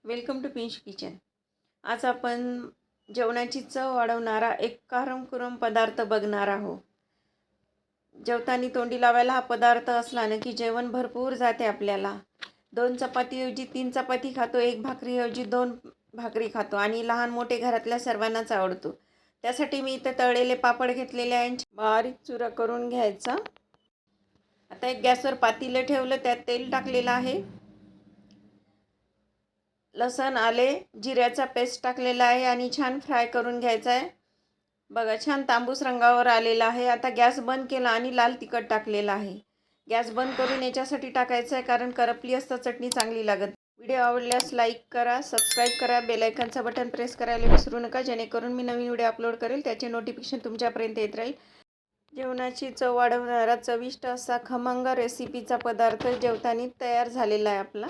Welcome to pinch kitchen. आज आपण जेवणाची चव वाढवणारा एक कारमकुरम पदार्थ बघणार आहोत। जेवताना तोंडी लावायला हा पदार्थ असला ना की जेवण भरपूर जाते आपल्याला। 2 चपातीऐवजी 3 चपाती खातो, 1 भाकरीऐवजी 2 भाकरी खातो आणि लहान मोठे घरातल्या सर्वांनाच आवडतो। त्यासाठी मी इथे तळलेले पापड घेतलेले आहे, बारीक चुरा करून घ्यायचा। आता एक गॅसवर पातेलं ठेवलं, त्यात तेल टाकलेलं आहे। लसण आले जिऱ्याचा पेस्ट टाकलेला आहे आणि छान फ्राय करून घ्यायचा आहे। बघा छान तांबूस रंगावर आलेला आहे। आता गॅस बंद केला आणि लाल तिखट टाकलेला आहे। गॅस बंद करून याच्यासाठी टाकायचं आहे कारण करपली असता चटणी चांगली लागत। व्हिडिओ आवडल्यास लाईक करा, सबस्क्राईब करा, बेल आयकॉनचं बटन प्रेस करायला विसरू नका, जेणेकरून मी नवीन व्हिडिओ अपलोड करेल त्याचे नोटिफिकेशन तुमच्यापर्यंत येत राहील। जेवणाची चव वाढवणारा चविष्ट असा खमंग रेसिपीचा पदार्थ जेवताना तयार झालेला आहे आपला।